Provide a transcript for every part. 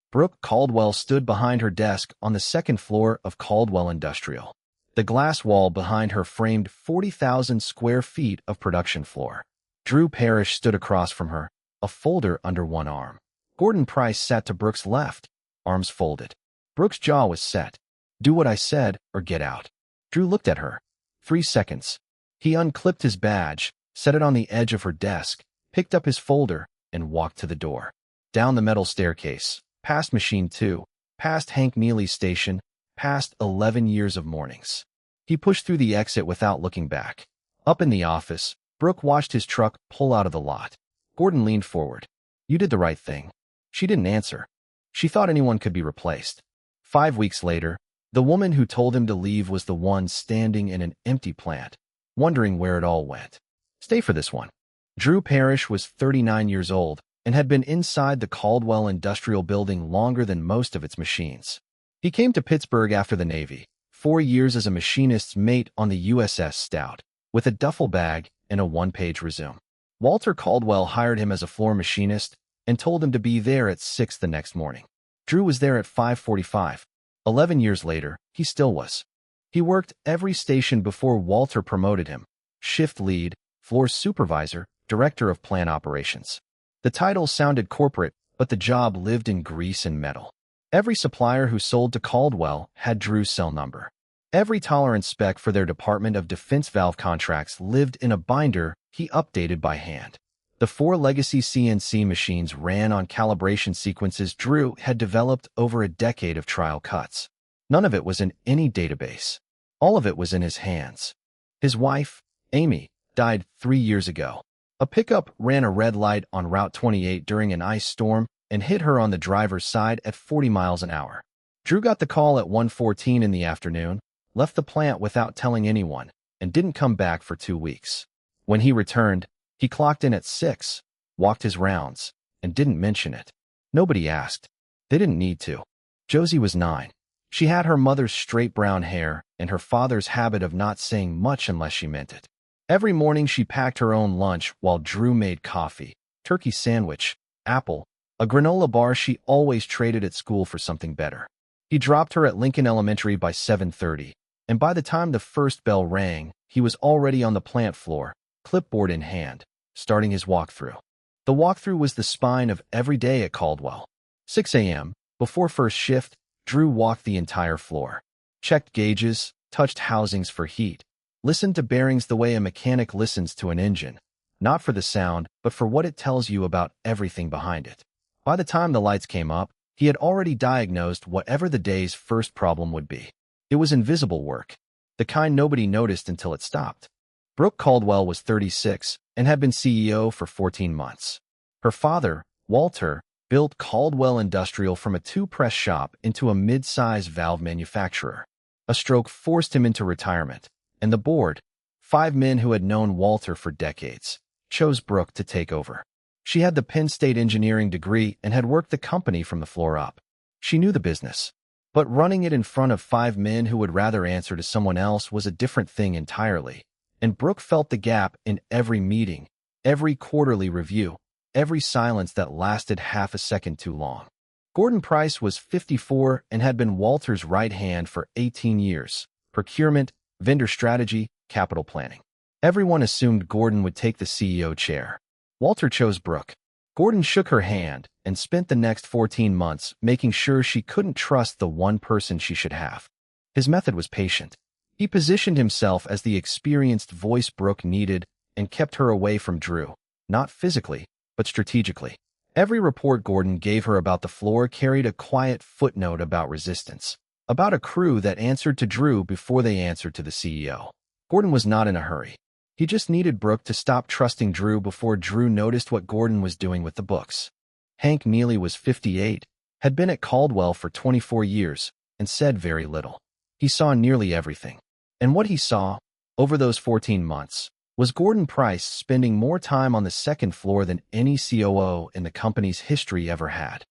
Brooke Caldwell stood behind her desk on the second floor of Caldwell Industrial. The glass wall behind her framed 40,000 square feet of production floor. Drew Parrish stood across from her, a folder under one arm. Gordon Price sat to Brooke's left, arms folded. Brooke's jaw was set. "Do what I said, or get out." Drew looked at her. 3 seconds. He unclipped his badge, set it on the edge of her desk, picked up his folder, and walked to the door. Down the metal staircase, past Machine 2, past Hank Neely's station, past 11 years of mornings. He pushed through the exit without looking back. Up in the office, Brooke watched his truck pull out of the lot. Gordon leaned forward. "You did the right thing." She didn't answer. She thought anyone could be replaced. 5 weeks later, the woman who told him to leave was the one standing in an empty plant, wondering where it all went. Stay for this one. Drew Parrish was 39 years old and had been inside the Caldwell Industrial Building longer than most of its machines. He came to Pittsburgh after the Navy, 4 years as a machinist's mate on the USS Stout, with a duffel bag and a one-page resume. Walter Caldwell hired him as a floor machinist and told him to be there at 6 the next morning. Drew was there at 5:45. 11 years later, he still was. He worked every station before Walter promoted him: shift lead, floor supervisor, director of plant operations. The title sounded corporate, but the job lived in grease and metal. Every supplier who sold to Caldwell had Drew's cell number. Every tolerance spec for their Department of Defense valve contracts lived in a binder he updated by hand. The 4 legacy CNC machines ran on calibration sequences Drew had developed over a decade of trial cuts. None of it was in any database. All of it was in his hands. His wife, Amy, died 3 years ago. A pickup ran a red light on Route 28 during an ice storm and hit her on the driver's side at 40 miles an hour. Drew got the call at 1:14 in the afternoon, left the plant without telling anyone, and didn't come back for 2 weeks. When he returned, he clocked in at 6, walked his rounds, and didn't mention it. Nobody asked. They didn't need to. Josie was 9. She had her mother's straight brown hair and her father's habit of not saying much unless she meant it. Every morning she packed her own lunch while Drew made coffee, turkey sandwich, apple, a granola bar she always traded at school for something better. He dropped her at Lincoln Elementary by 7:30, and by the time the first bell rang, he was already on the plant floor, clipboard in hand, starting his walkthrough. The walkthrough was the spine of every day at Caldwell. 6 a.m., before first shift, Drew walked the entire floor, checked gauges, touched housings for heat, listened to bearings the way a mechanic listens to an engine, not for the sound, but for what it tells you about everything behind it. By the time the lights came up, he had already diagnosed whatever the day's first problem would be. It was invisible work, the kind nobody noticed until it stopped. Brooke Caldwell was 36 and had been CEO for 14 months. Her father, Walter, built Caldwell Industrial from a 2-press shop into a mid-size valve manufacturer. A stroke forced him into retirement, and the board, 5 men who had known Walter for decades, chose Brooke to take over. She had the Penn State engineering degree and had worked the company from the floor up. She knew the business. But running it in front of 5 men who would rather answer to someone else was a different thing entirely. And Brooke felt the gap in every meeting, every quarterly review, every silence that lasted half a second too long. Gordon Price was 54 and had been Walter's right hand for 18 years. Procurement, vendor strategy, capital planning. Everyone assumed Gordon would take the CEO chair. Walter chose Brooke. Gordon shook her hand and spent the next 14 months making sure she couldn't trust the one person she should have. His method was patient. He positioned himself as the experienced voice Brooke needed and kept her away from Drew, not physically, but strategically. Every report Gordon gave her about the floor carried a quiet footnote about resistance, about a crew that answered to Drew before they answered to the CEO. Gordon was not in a hurry. He just needed Brooke to stop trusting Drew before Drew noticed what Gordon was doing with the books. Hank Neely was 58, had been at Caldwell for 24 years, and said very little. He saw nearly everything. And what he saw, over those 14 months, was Gordon Price spending more time on the second floor than any COO in the company's history ever had.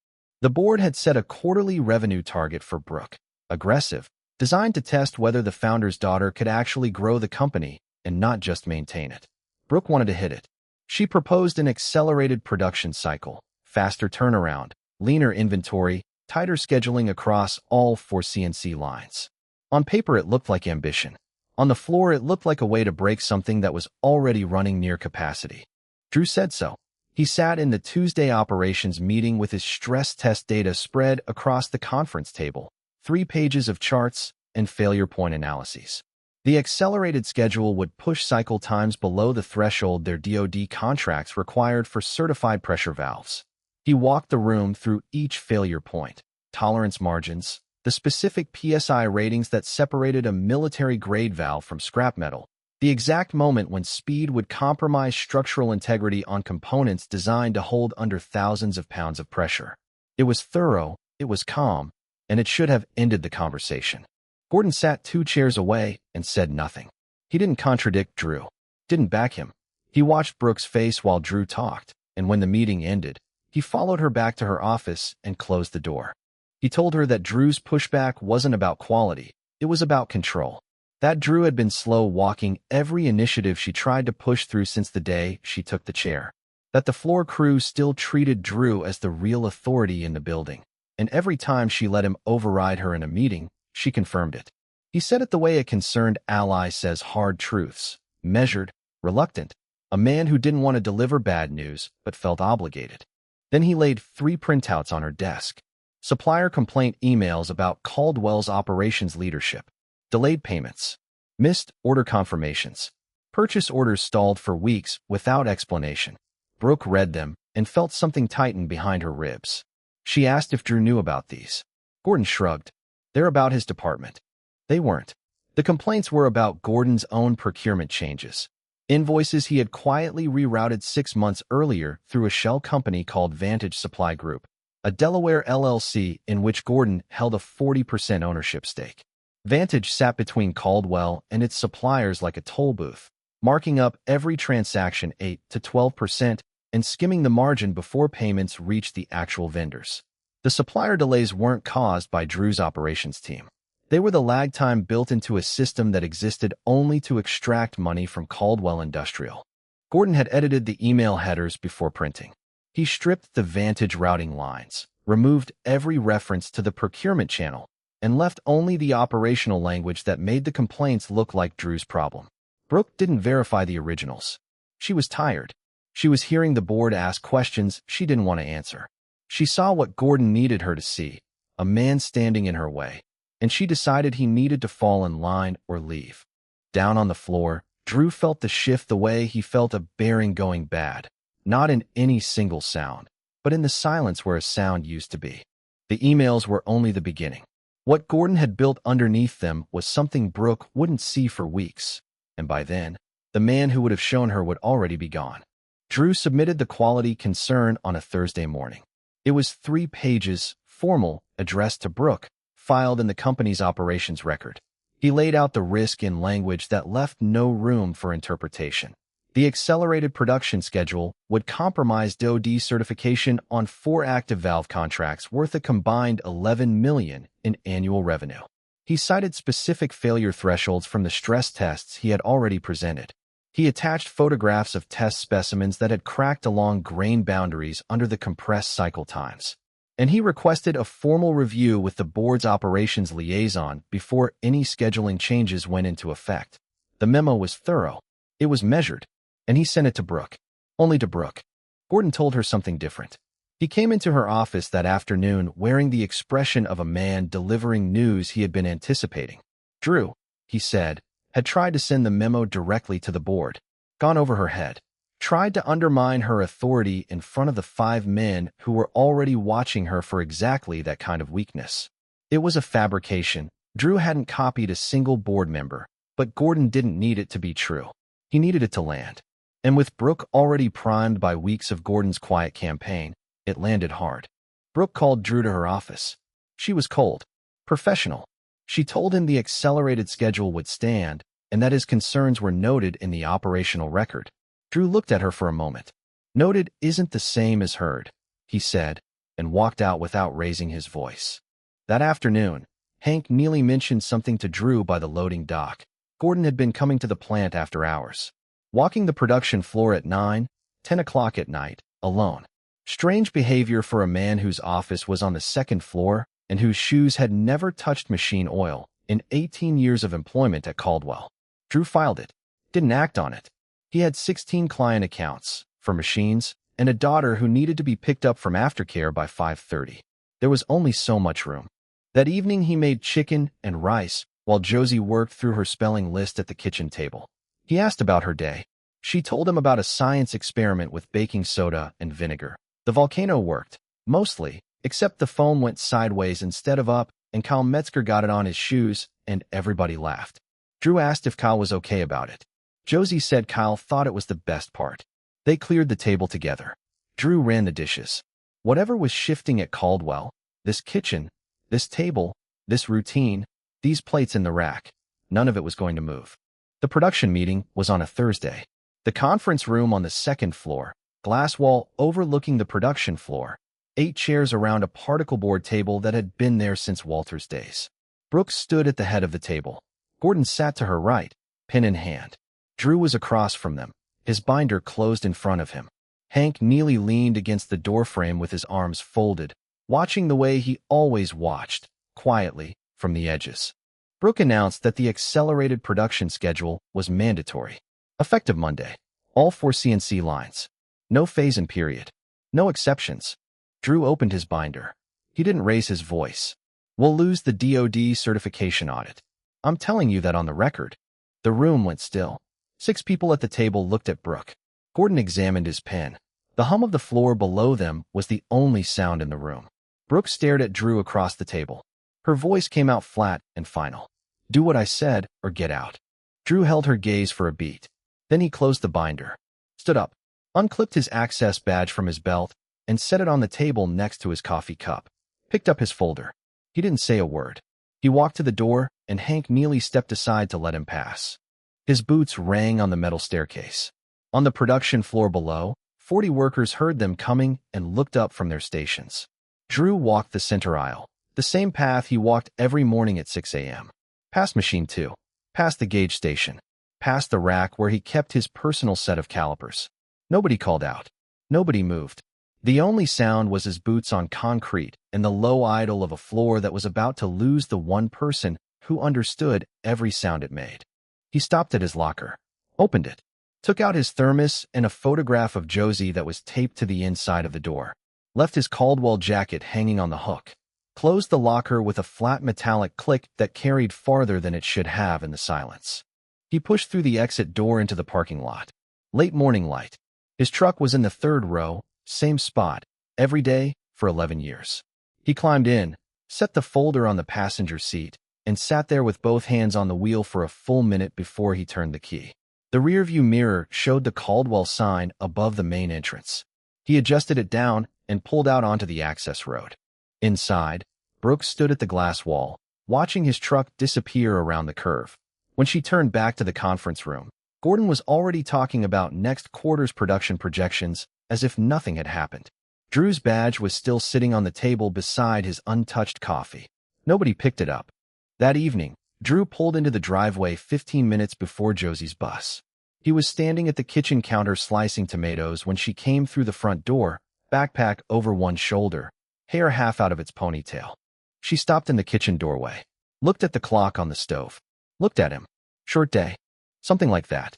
The board had set a quarterly revenue target for Brooke, aggressive, designed to test whether the founder's daughter could actually grow the company and not just maintain it. Brooke wanted to hit it. She proposed an accelerated production cycle, faster turnaround, leaner inventory, tighter scheduling across all 4 CNC lines. On paper, it looked like ambition. On the floor, it looked like a way to break something that was already running near capacity. Drew said so. He sat in the Tuesday operations meeting with his stress test data spread across the conference table, 3 pages of charts and failure point analyses. The accelerated schedule would push cycle times below the threshold their DoD contracts required for certified pressure valves. He walked the room through each failure point, tolerance margins, the specific PSI ratings that separated a military-grade valve from scrap metal, the exact moment when speed would compromise structural integrity on components designed to hold under thousands of pounds of pressure. It was thorough, it was calm, and it should have ended the conversation. Gordon sat 2 chairs away and said nothing. He didn't contradict Drew, didn't back him. He watched Brooke's face while Drew talked, and when the meeting ended, he followed her back to her office and closed the door. He told her that Drew's pushback wasn't about quality, it was about control. That Drew had been slow-walking every initiative she tried to push through since the day she took the chair. That the floor crew still treated Drew as the real authority in the building, and every time she let him override her in a meeting, she confirmed it. He said it the way a concerned ally says hard truths, measured, reluctant, a man who didn't want to deliver bad news but felt obligated. Then he laid 3 printouts on her desk. Supplier complaint emails about Caldwell's operations leadership, delayed payments, missed order confirmations, purchase orders stalled for weeks without explanation. Brooke read them and felt something tighten behind her ribs. She asked if Drew knew about these. Gordon shrugged. They're about his department. They weren't. The complaints were about Gordon's own procurement changes. Invoices he had quietly rerouted 6 months earlier through a shell company called Vantage Supply Group, a Delaware LLC in which Gordon held a 40% ownership stake. Vantage sat between Caldwell and its suppliers like a toll booth, marking up every transaction 8 to 12% and skimming the margin before payments reached the actual vendors. The supplier delays weren't caused by Drew's operations team. They were the lag time built into a system that existed only to extract money from Caldwell Industrial. Gordon had edited the email headers before printing. He stripped the Vantage routing lines, removed every reference to the procurement channel, and left only the operational language that made the complaints look like Drew's problem. Brooke didn't verify the originals. She was tired. She was hearing the board ask questions she didn't want to answer. She saw what Gordon needed her to see, a man standing in her way, and she decided he needed to fall in line or leave. Down on the floor, Drew felt the shift the way he felt a bearing going bad, not in any single sound, but in the silence where a sound used to be. The emails were only the beginning. What Gordon had built underneath them was something Brooke wouldn't see for weeks, and by then, the man who would have shown her would already be gone. Drew submitted the quality concern on a Thursday morning. It was 3 pages, formal, addressed to Brooke, filed in the company's operations record. He laid out the risk in language that left no room for interpretation. The accelerated production schedule would compromise DoD certification on 4 active valve contracts worth a combined $11 million in annual revenue. He cited specific failure thresholds from the stress tests he had already presented. He attached photographs of test specimens that had cracked along grain boundaries under the compressed cycle times. And he requested a formal review with the board's operations liaison before any scheduling changes went into effect. The memo was thorough. It was measured. And he sent it to Brooke. Only to Brooke. Gordon told her something different. He came into her office that afternoon wearing the expression of a man delivering news he had been anticipating. Drew, he said, had tried to send the memo directly to the board, gone over her head, tried to undermine her authority in front of the 5 men who were already watching her for exactly that kind of weakness. It was a fabrication. Drew hadn't copied a single board member, but Gordon didn't need it to be true. He needed it to land. And with Brooke already primed by weeks of Gordon's quiet campaign, it landed hard. Brooke called Drew to her office. She was cold, professional. She told him the accelerated schedule would stand and that his concerns were noted in the operational record. Drew looked at her for a moment. Noted isn't the same as heard, he said, and walked out without raising his voice. That afternoon, Hank Neely mentioned something to Drew by the loading dock. Gordon had been coming to the plant after hours, walking the production floor at 9, 10 o'clock at night, alone. Strange behavior for a man whose office was on the second floor and whose shoes had never touched machine oil in 18 years of employment at Caldwell. Drew filed it, didn't act on it. He had 16 client accounts for machines and a daughter who needed to be picked up from aftercare by 5:30. There was only so much room. That evening he made chicken and rice while Josie worked through her spelling list at the kitchen table. He asked about her day. She told him about a science experiment with baking soda and vinegar. The volcano worked, mostly, except the foam went sideways instead of up, and Kyle Metzger got it on his shoes, and everybody laughed. Drew asked if Kyle was okay about it. Josie said Kyle thought it was the best part. They cleared the table together. Drew ran the dishes. Whatever was shifting at Caldwell, this kitchen, this table, this routine, these plates in the rack, none of it was going to move. The production meeting was on a Thursday. The conference room on the second floor, glass wall overlooking the production floor, 8 chairs around a particle board table that had been there since Walter's days. Brooke stood at the head of the table. Gordon sat to her right, pen in hand. Drew was across from them, his binder closed in front of him. Hank Neely leaned against the doorframe with his arms folded, watching the way he always watched, quietly, from the edges. Brooke announced that the accelerated production schedule was mandatory. Effective Monday. All 4 CNC lines. No phase and period. No exceptions. Drew opened his binder. He didn't raise his voice. We'll lose the DoD certification audit. I'm telling you that on the record. The room went still. 6 people at the table looked at Brooke. Gordon examined his pen. The hum of the floor below them was the only sound in the room. Brooke stared at Drew across the table. Her voice came out flat and final. Do what I said, or get out. Drew held her gaze for a beat. Then he closed the binder, stood up, unclipped his access badge from his belt, and set it on the table next to his coffee cup. Picked up his folder. He didn't say a word. He walked to the door, and Hank Neely stepped aside to let him pass. His boots rang on the metal staircase. On the production floor below, 40 workers heard them coming and looked up from their stations. Drew walked the center aisle, the same path he walked every morning at 6 a.m. Past Machine 2, past the gauge station, past the rack where he kept his personal set of calipers. Nobody called out. Nobody moved. The only sound was his boots on concrete and the low idle of a floor that was about to lose the one person who understood every sound it made. He stopped at his locker, opened it, took out his thermos and a photograph of Josie that was taped to the inside of the door, left his Caldwell jacket hanging on the hook, closed the locker with a flat metallic click that carried farther than it should have in the silence. He pushed through the exit door into the parking lot. Late morning light. His truck was in the 3rd row, same spot, every day for 11 years. He climbed in, set the folder on the passenger seat, and sat there with both hands on the wheel for a full minute before he turned the key. The rearview mirror showed the Caldwell sign above the main entrance. He adjusted it down and pulled out onto the access road. Inside, Brooke stood at the glass wall, watching his truck disappear around the curve. When she turned back to the conference room, Gordon was already talking about next quarter's production projections as if nothing had happened. Drew's badge was still sitting on the table beside his untouched coffee. Nobody picked it up. That evening, Drew pulled into the driveway 15 minutes before Josie's bus. He was standing at the kitchen counter slicing tomatoes when she came through the front door, backpack over one shoulder, hair half out of its ponytail. She stopped in the kitchen doorway, looked at the clock on the stove, looked at him. Short day. Something like that.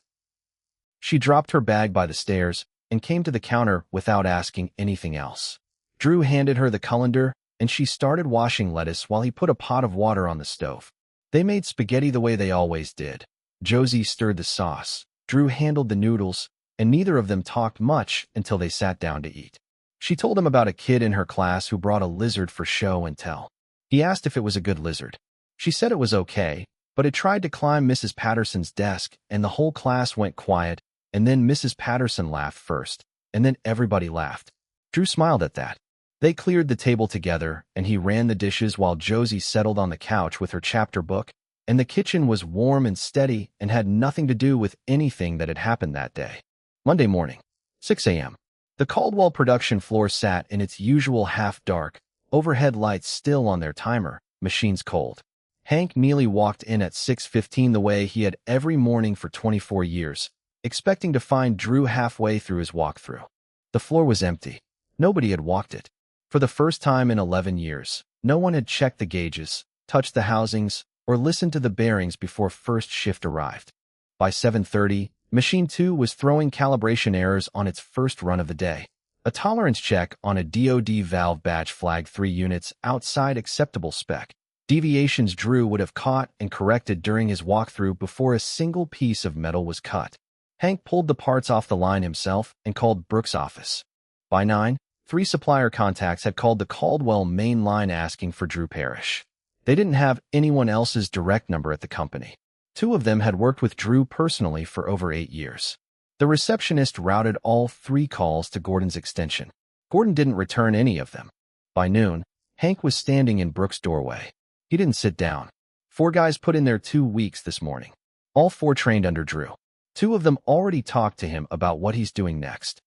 She dropped her bag by the stairs and came to the counter without asking anything else. Drew handed her the colander, and she started washing lettuce while he put a pot of water on the stove. They made spaghetti the way they always did. Josie stirred the sauce. Drew handled the noodles, and neither of them talked much until they sat down to eat. She told him about a kid in her class who brought a lizard for show and tell. He asked if it was a good lizard. She said it was okay, but it tried to climb Mrs. Patterson's desk, and the whole class went quiet, and then Mrs. Patterson laughed first, and then everybody laughed. Drew smiled at that. They cleared the table together, and he ran the dishes while Josie settled on the couch with her chapter book, and the kitchen was warm and steady and had nothing to do with anything that had happened that day. Monday morning, 6 a.m. The Caldwell production floor sat in its usual half-dark, overhead lights still on their timer, machines cold. Hank Neely walked in at 6:15 the way he had every morning for 24 years, expecting to find Drew halfway through his walkthrough. The floor was empty. Nobody had walked it. For the first time in 11 years, no one had checked the gauges, touched the housings, or listened to the bearings before first shift arrived. By 7:30, Machine 2 was throwing calibration errors on its first run of the day. A tolerance check on a DoD valve batch flagged 3 units outside acceptable spec. Deviations Drew would have caught and corrected during his walkthrough before a single piece of metal was cut. Hank pulled the parts off the line himself and called Brooks' office. By 9, 3 supplier contacts had called the Caldwell main line asking for Drew Parrish. They didn't have anyone else's direct number at the company. 2 of them had worked with Drew personally for over 8 years. The receptionist routed all 3 calls to Gordon's extension. Gordon didn't return any of them. By noon, Hank was standing in Brooks' doorway. He didn't sit down. 4 guys put in their 2 weeks this morning. All 4 trained under Drew. 2 of them already talked to him about what he's doing next.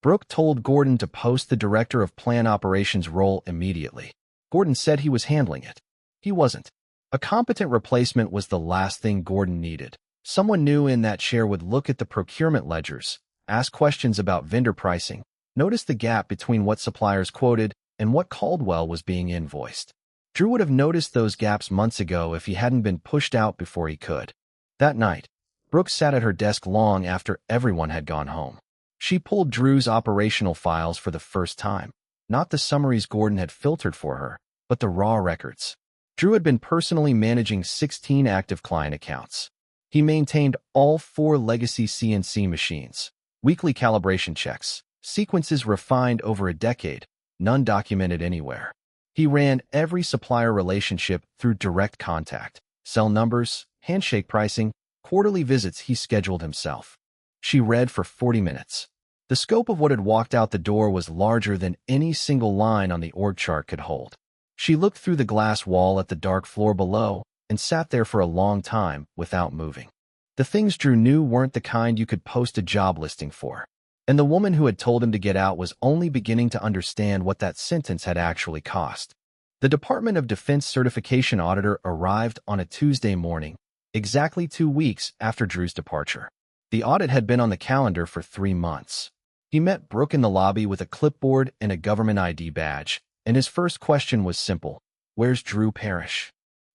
Brooke told Gordon to post the director of plant operations role immediately. Gordon said he was handling it. He wasn't. A competent replacement was the last thing Gordon needed. Someone new in that chair would look at the procurement ledgers, ask questions about vendor pricing, notice the gap between what suppliers quoted and what Caldwell was being invoiced. Drew would have noticed those gaps months ago if he hadn't been pushed out before he could. That night, Brooke sat at her desk long after everyone had gone home. She pulled Drew's operational files for the first time, not the summaries Gordon had filtered for her, but the raw records. Drew had been personally managing 16 active client accounts. He maintained all 4 legacy CNC machines, weekly calibration checks, sequences refined over a decade, none documented anywhere. He ran every supplier relationship through direct contact, cell numbers, handshake pricing, quarterly visits he scheduled himself. She read for 40 minutes. The scope of what had walked out the door was larger than any single line on the org chart could hold. She looked through the glass wall at the dark floor below and sat there for a long time without moving. The things Drew knew weren't the kind you could post a job listing for. And the woman who had told him to get out was only beginning to understand what that sentence had actually cost. The Department of Defense certification auditor arrived on a Tuesday morning, exactly 2 weeks after Drew's departure. The audit had been on the calendar for 3 months. He met Brooke in the lobby with a clipboard and a government ID badge, and his first question was simple: "Where's Drew Parrish?"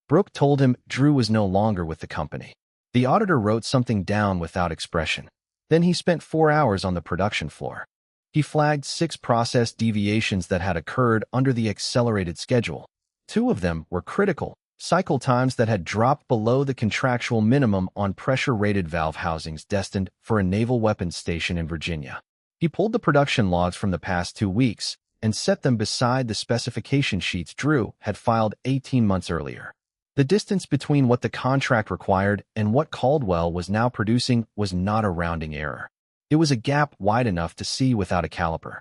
Brooke told him Drew was no longer with the company. The auditor wrote something down without expression. Then he spent 4 hours on the production floor. He flagged 6 process deviations that had occurred under the accelerated schedule. 2 of them were critical, cycle times that had dropped below the contractual minimum on pressure-rated valve housings destined for a naval weapons station in Virginia. He pulled the production logs from the past 2 weeks and set them beside the specification sheets Drew had filed 18 months earlier. The distance between what the contract required and what Caldwell was now producing was not a rounding error. It was a gap wide enough to see without a caliper.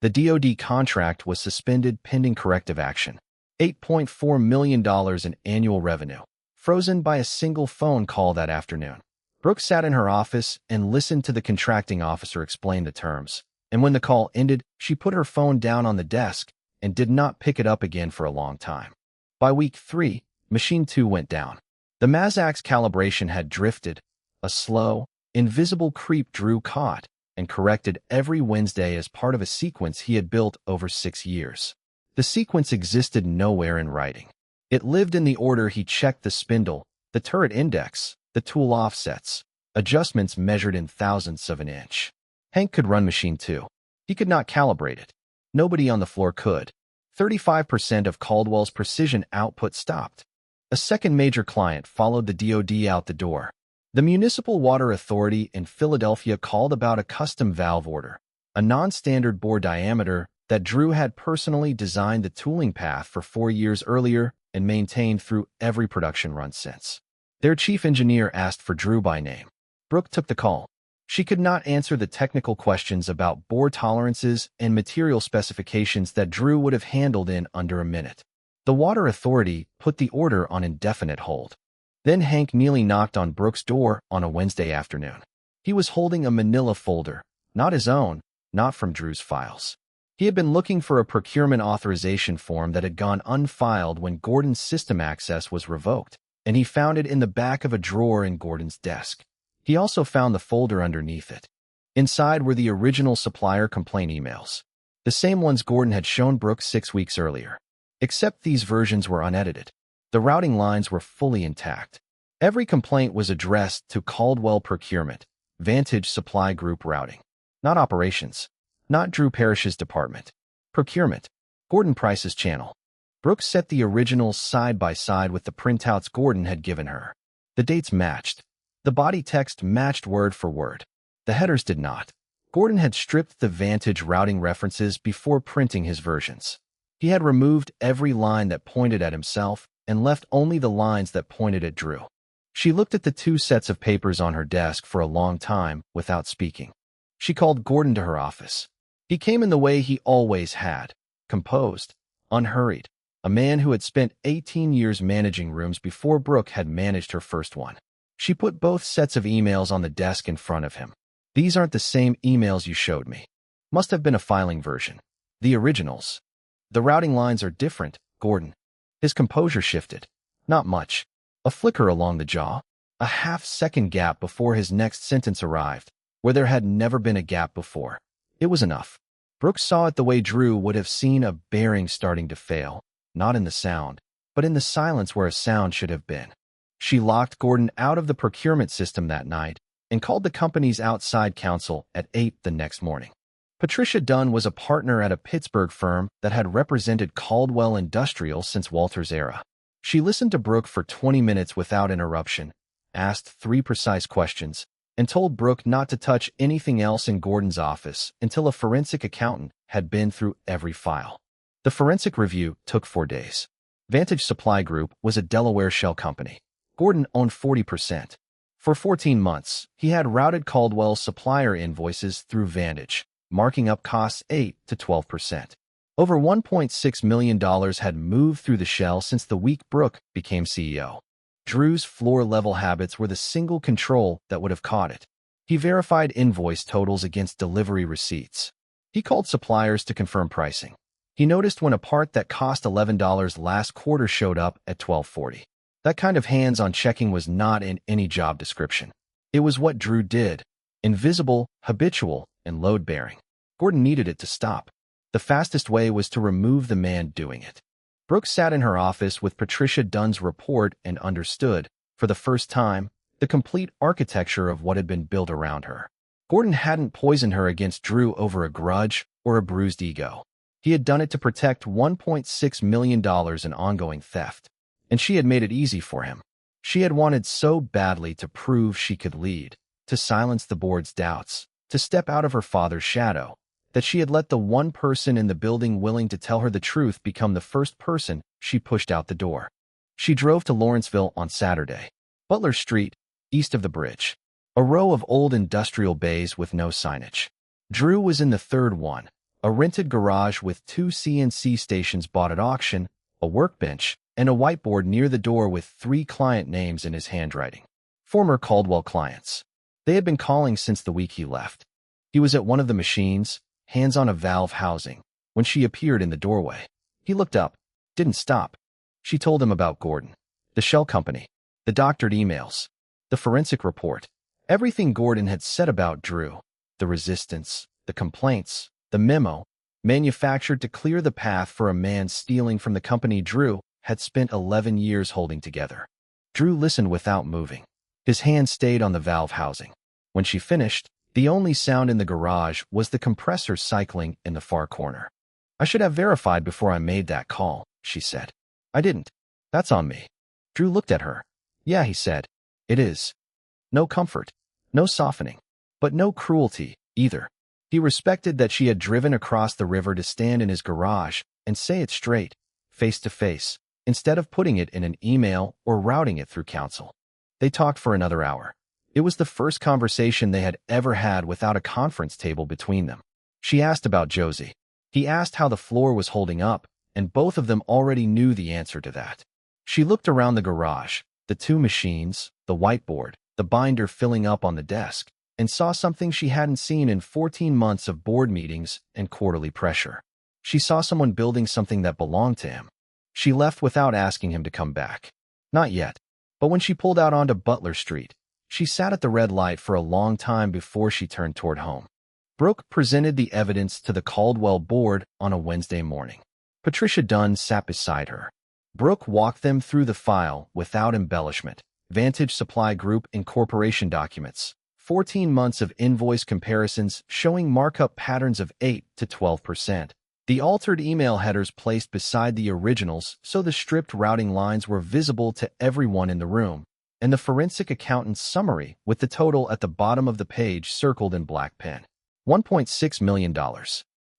The DoD contract was suspended pending corrective action. $8.4 million in annual revenue, frozen by a single phone call that afternoon. Brooke sat in her office and listened to the contracting officer explain the terms. And when the call ended, she put her phone down on the desk and did not pick it up again for a long time. By week 3, Machine 2 went down. The Mazak's calibration had drifted, a slow, invisible creep Drew caught and corrected every Wednesday as part of a sequence he had built over 6 years. The sequence existed nowhere in writing. It lived in the order he checked the spindle, the turret index, the tool offsets, adjustments measured in thousandths of an inch. Hank could run Machine 2. He could not calibrate it. Nobody on the floor could. 35% of Caldwell's precision output stopped. A second major client followed the DoD out the door. The Municipal Water Authority in Philadelphia called about a custom valve order, a non-standard bore diameter that Drew had personally designed the tooling path for 4 years earlier and maintained through every production run since. Their chief engineer asked for Drew by name. Brooke took the call. She could not answer the technical questions about bore tolerances and material specifications that Drew would have handled in under a minute. The Water Authority put the order on indefinite hold. Then Hank Neely knocked on Brooke's door on a Wednesday afternoon. He was holding a manila folder, not his own, not from Drew's files. He had been looking for a procurement authorization form that had gone unfiled when Gordon's system access was revoked, and he found it in the back of a drawer in Gordon's desk. He also found the folder underneath it. Inside were the original supplier complaint emails. the same ones Gordon had shown Brooke 6 weeks earlier. Except these versions were unedited. The routing lines were fully intact. Every complaint was addressed to Caldwell Procurement, Vantage Supply Group Routing. Not operations. Not Drew Parrish's department. Procurement. Gordon Price's channel. Brooke set the originals side by side with the printouts Gordon had given her. The dates matched. The body text matched word for word. The headers did not. Gordon had stripped the Vantage routing references before printing his versions. He had removed every line that pointed at himself and left only the lines that pointed at Drew. She looked at the 2 sets of papers on her desk for a long time without speaking. She called Gordon to her office. He came in the way he always had, composed, unhurried, a man who had spent 18 years managing rooms before Brooke had managed her first one. She put both sets of emails on the desk in front of him. These aren't the same emails you showed me. Must have been a filing version. The originals. The routing lines are different, Gordon. His composure shifted. Not much. A flicker along the jaw. A half-second gap before his next sentence arrived, where there had never been a gap before. It was enough. Brooke saw it the way Drew would have seen a bearing starting to fail, not in the sound, but in the silence where a sound should have been. She locked Gordon out of the procurement system that night and called the company's outside counsel at 8 the next morning. Patricia Dunn was a partner at a Pittsburgh firm that had represented Caldwell Industrial since Walter's era. She listened to Brooke for 20 minutes without interruption, asked 3 precise questions, and told Brooke not to touch anything else in Gordon's office until a forensic accountant had been through every file. The forensic review took 4 days. Vantage Supply Group was a Delaware shell company. Gordon owned 40%. For 14 months, he had routed Caldwell's supplier invoices through Vantage, marking up costs 8 to 12%. Over $1.6 million had moved through the shell since the week Brooke became CEO. Drew's floor-level habits were the single control that would have caught it. He verified invoice totals against delivery receipts. He called suppliers to confirm pricing. He noticed when a part that cost $11 last quarter showed up at $12.40. That kind of hands-on checking was not in any job description. It was what Drew did. Invisible, habitual, and load-bearing. Gordon needed it to stop. The fastest way was to remove the man doing it. Brooke sat in her office with Patricia Dunn's report and understood, for the first time, the complete architecture of what had been built around her. Gordon hadn't poisoned her against Drew over a grudge or a bruised ego. He had done it to protect $1.6 million in ongoing theft. And she had made it easy for him. She had wanted so badly to prove she could lead, to silence the board's doubts, to step out of her father's shadow, that she had let the one person in the building willing to tell her the truth become the first person she pushed out the door. She drove to Lawrenceville on Saturday. Butler Street, east of the bridge. A row of old industrial bays with no signage. Drew was in the third one, a rented garage with 2 CNC stations bought at auction, a workbench, and a whiteboard near the door with 3 client names in his handwriting. Former Caldwell clients. They had been calling since the week he left. He was at one of the machines, hands on a valve housing, when she appeared in the doorway. He looked up, didn't stop. She told him about Gordon, the shell company, the doctored emails, the forensic report, everything Gordon had said about Drew, the resistance, the complaints, the memo, manufactured to clear the path for a man stealing from the company Drew had spent 11 years holding together. Drew listened without moving. His hand stayed on the valve housing. When she finished, the only sound in the garage was the compressor cycling in the far corner. "I should have verified before I made that call," she said. "I didn't. That's on me." Drew looked at her. "Yeah," he said. "It is. No comfort, no softening, but no cruelty, either." He respected that she had driven across the river to stand in his garage and say it straight, face to face, instead of putting it in an email or routing it through counsel. They talked for another hour. It was the first conversation they had ever had without a conference table between them. She asked about Josie. He asked how the floor was holding up, and both of them already knew the answer to that. She looked around the garage, the 2 machines, the whiteboard, the binder filling up on the desk, and saw something she hadn't seen in 14 months of board meetings and quarterly pressure. She saw someone building something that belonged to him. She left without asking him to come back. Not yet. But when she pulled out onto Butler Street, she sat at the red light for a long time before she turned toward home. Brooke presented the evidence to the Caldwell board on a Wednesday morning. Patricia Dunn sat beside her. Brooke walked them through the file without embellishment. Vantage Supply Group Incorporation documents. 14 months of invoice comparisons showing markup patterns of 8 to 12%. The altered email headers placed beside the originals so the stripped routing lines were visible to everyone in the room, and the forensic accountant's summary with the total at the bottom of the page circled in black pen. $1.6 million.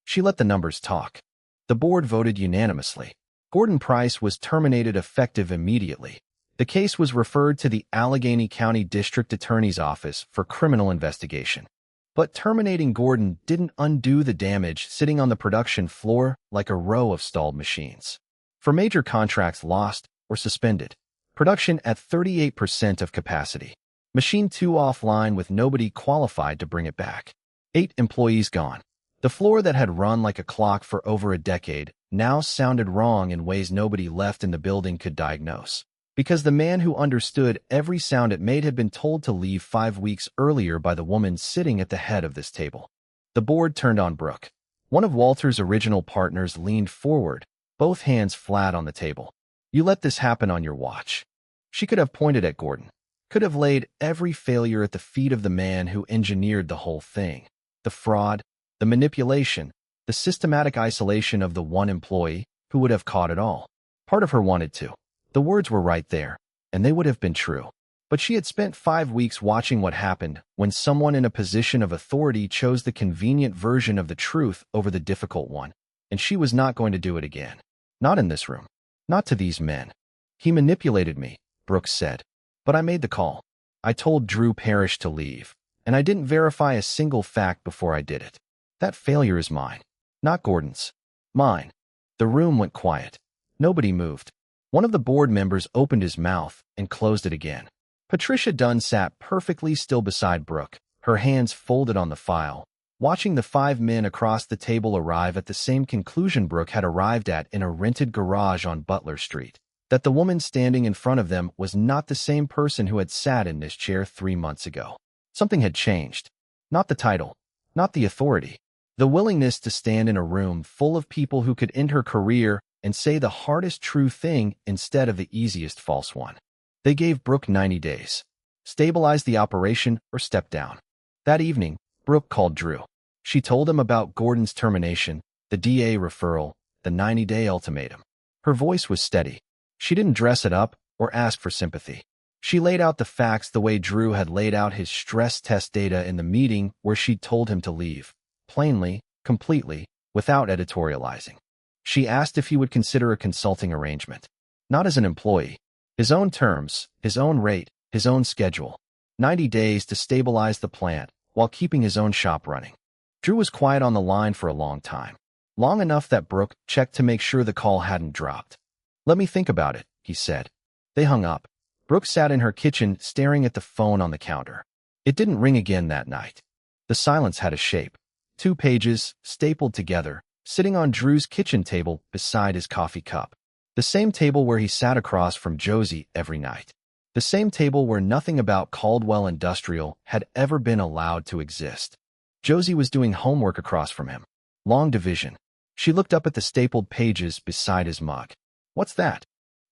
She let the numbers talk. The board voted unanimously. Gordon Price was terminated effective immediately. The case was referred to the Allegheny County District Attorney's Office for criminal investigation. But terminating Gordon didn't undo the damage sitting on the production floor like a row of stalled machines. For major contracts lost or suspended, production at 38% of capacity, Machine 2 offline with nobody qualified to bring it back. 8 employees gone. The floor that had run like a clock for over a decade now sounded wrong in ways nobody left in the building could diagnose. Because the man who understood every sound it made had been told to leave 5 weeks earlier by the woman sitting at the head of this table. The board turned on Brooke. One of Walter's original partners leaned forward, both hands flat on the table. You let this happen on your watch. She could have pointed at Gordon, could have laid every failure at the feet of the man who engineered the whole thing. The fraud, the manipulation, the systematic isolation of the one employee who would have caught it all. Part of her wanted to. The words were right there, and they would have been true. But she had spent 5 weeks watching what happened when someone in a position of authority chose the convenient version of the truth over the difficult one, and she was not going to do it again. Not in this room. Not to these men. He manipulated me, Brooks said. But I made the call. I told Drew Parrish to leave, and I didn't verify a single fact before I did it. That failure is mine, not Gordon's. Mine. The room went quiet. Nobody moved. One of the board members opened his mouth and closed it again. Patricia Dunn sat perfectly still beside Brooke, her hands folded on the file, watching the 5 men across the table arrive at the same conclusion Brooke had arrived at in a rented garage on Butler Street, that the woman standing in front of them was not the same person who had sat in this chair 3 months ago. Something had changed. Not the title, not the authority. The willingness to stand in a room full of people who could end her career and say the hardest true thing instead of the easiest false one. They gave Brooke 90 days. Stabilize the operation or step down. That evening, Brooke called Drew. She told him about Gordon's termination, the DA referral, the 90-day ultimatum. Her voice was steady. She didn't dress it up or ask for sympathy. She laid out the facts the way Drew had laid out his stress test data in the meeting where she'd told him to leave. Plainly, completely, without editorializing. She asked if he would consider a consulting arrangement. Not as an employee. His own terms, his own rate, his own schedule. 90 days to stabilize the plant while keeping his own shop running. Drew was quiet on the line for a long time. Long enough that Brooke checked to make sure the call hadn't dropped. Let me think about it, he said. They hung up. Brooke sat in her kitchen staring at the phone on the counter. It didn't ring again that night. The silence had a shape. 2 pages, stapled together, sitting on Drew's kitchen table beside his coffee cup. The same table where he sat across from Josie every night. The same table where nothing about Caldwell Industrial had ever been allowed to exist. Josie was doing homework across from him. Long division. She looked up at the stapled pages beside his mug. What's that?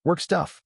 Work stuff.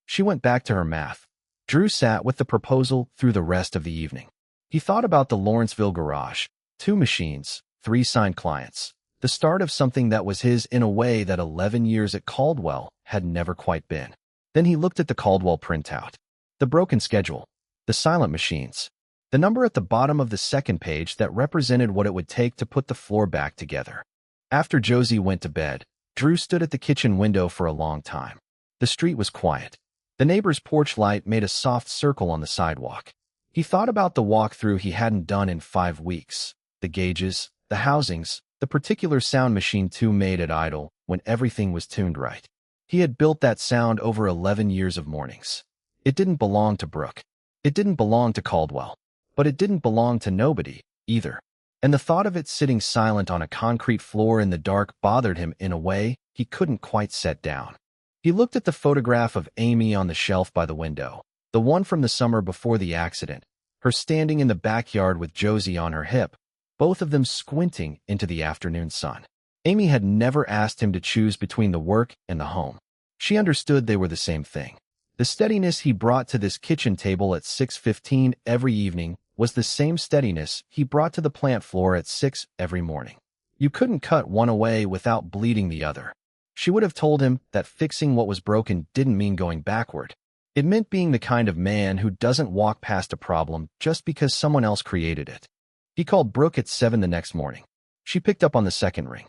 She went back to her math. Drew sat with the proposal through the rest of the evening. He thought about the Lawrenceville garage. 2 machines. 3 signed clients. The start of something that was his in a way that 11 years at Caldwell had never quite been. Then he looked at the Caldwell printout. The broken schedule. The silent machines. The number at the bottom of the second page that represented what it would take to put the floor back together. After Josie went to bed, Drew stood at the kitchen window for a long time. The street was quiet. The neighbor's porch light made a soft circle on the sidewalk. He thought about the walkthrough he hadn't done in 5 weeks. The gauges, the housings, the particular sound Machine 2 made at idle when everything was tuned right. He had built that sound over 11 years of mornings. It didn't belong to Brooke. It didn't belong to Caldwell. But it didn't belong to nobody, either. And the thought of it sitting silent on a concrete floor in the dark bothered him in a way he couldn't quite set down. He looked at the photograph of Amy on the shelf by the window, the one from the summer before the accident, her standing in the backyard with Josie on her hip, both of them squinting into the afternoon sun. Amy had never asked him to choose between the work and the home. She understood they were the same thing. The steadiness he brought to this kitchen table at 6:15 every evening was the same steadiness he brought to the plant floor at 6 every morning. You couldn't cut one away without bleeding the other. She would have told him that fixing what was broken didn't mean going backward. It meant being the kind of man who doesn't walk past a problem just because someone else created it. He called Brooke at 7 the next morning. She picked up on the second ring.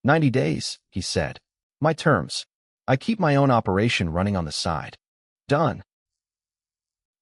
90 days, he said. My terms. I keep my own operation running on the side. Done.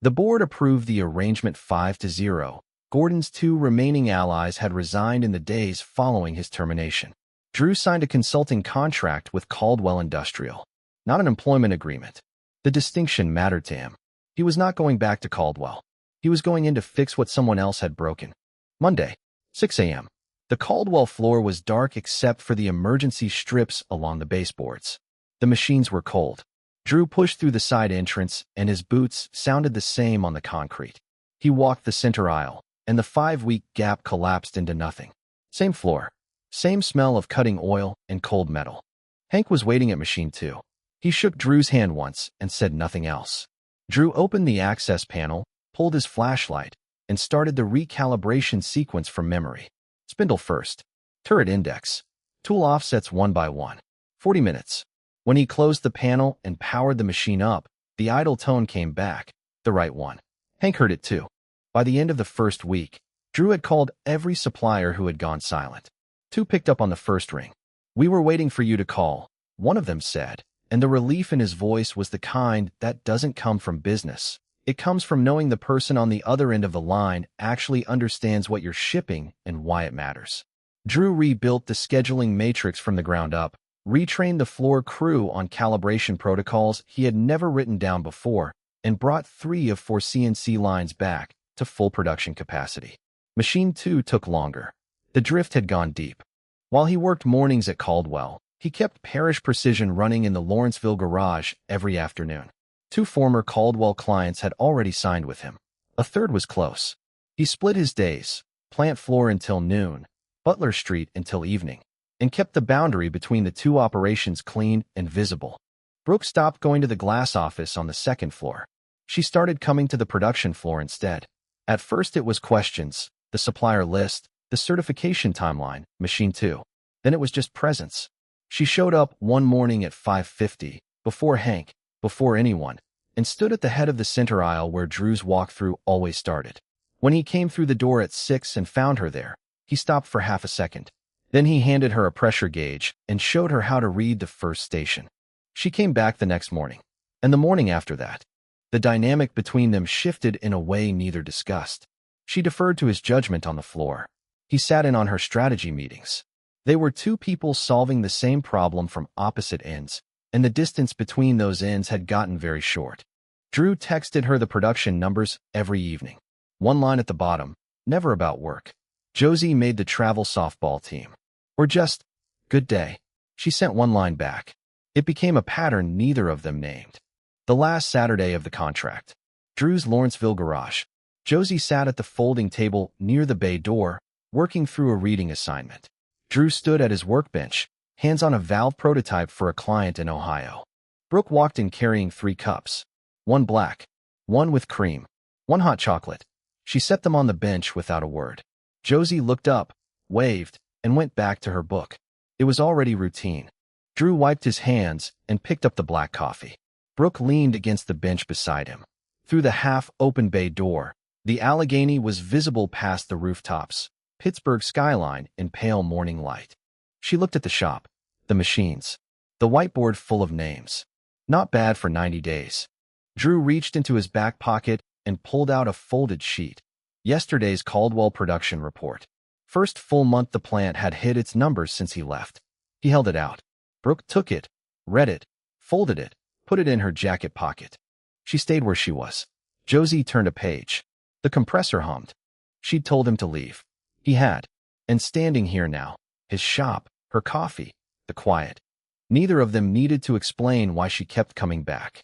The board approved the arrangement 5-0. Gordon's 2 remaining allies had resigned in the days following his termination. Drew signed a consulting contract with Caldwell Industrial, not an employment agreement. The distinction mattered to him. He was not going back to Caldwell. He was going in to fix what someone else had broken. Monday, 6 a.m. The Caldwell floor was dark except for the emergency strips along the baseboards. The machines were cold. Drew pushed through the side entrance, and his boots sounded the same on the concrete. He walked the center aisle, and the 5-week gap collapsed into nothing. Same floor. Same smell of cutting oil and cold metal. Hank was waiting at machine 2. He shook Drew's hand once and said nothing else. Drew opened the access panel, pulled his flashlight, and started the recalibration sequence from memory. Spindle first. Turret index. Tool offsets 1 by 1. 40 minutes. When he closed the panel and powered the machine up, the idle tone came back, the right one. Hank heard it too. By the end of the first week, Drew had called every supplier who had gone silent. 2 picked up on the first ring. We were waiting for you to call, one of them said, and the relief in his voice was the kind that doesn't come from business. It comes from knowing the person on the other end of the line actually understands what you're shipping and why it matters. Drew rebuilt the scheduling matrix from the ground up, retrained the floor crew on calibration protocols he had never written down before, and brought 3 of 4 CNC lines back to full production capacity. Machine 2 took longer. The drift had gone deep. While he worked mornings at Caldwell, he kept Parrish Precision running in the Lawrenceville garage every afternoon. 2 former Caldwell clients had already signed with him. A third was close. He split his days, plant floor until noon, Butler Street until evening, and kept the boundary between the 2 operations clean and visible. Brooke stopped going to the glass office on the second floor. She started coming to the production floor instead. At first it was questions, the supplier list, the certification timeline, machine 2. Then it was just presence. She showed up one morning at 5:50, before Hank, before anyone, and stood at the head of the center aisle where Drew's walkthrough always started. When he came through the door at 6 and found her there, he stopped for half a second. Then he handed her a pressure gauge and showed her how to read the first station. She came back the next morning, and the morning after that. The dynamic between them shifted in a way neither discussed. She deferred to his judgment on the floor. He sat in on her strategy meetings. They were 2 people solving the same problem from opposite ends, and the distance between those ends had gotten very short. Drew texted her the production numbers every evening. 1 line at the bottom, never about work. Josie made the travel softball team. Or just, good day. She sent 1 line back. It became a pattern neither of them named. The last Saturday of the contract. Drew's Lawrenceville garage. Josie sat at the folding table near the bay door, working through a reading assignment. Drew stood at his workbench, hands on a valve prototype for a client in Ohio. Brooke walked in carrying 3 cups. 1 black, 1 with cream, 1 hot chocolate. She set them on the bench without a word. Josie looked up, waved, and went back to her book. It was already routine. Drew wiped his hands and picked up the black coffee. Brooke leaned against the bench beside him. Through the half-open bay door, the Allegheny was visible past the rooftops, Pittsburgh skyline in pale morning light. She looked at the shop, the machines, the whiteboard full of names. Not bad for 90 days. Drew reached into his back pocket and pulled out a folded sheet. Yesterday's Caldwell production report. First full month the plant had hit its numbers since he left. He held it out. Brooke took it, read it, folded it, put it in her jacket pocket. She stayed where she was. Josie turned a page. The compressor hummed. She'd told him to leave. He had. And standing here now, his shop, her coffee, the quiet. Neither of them needed to explain why she kept coming back.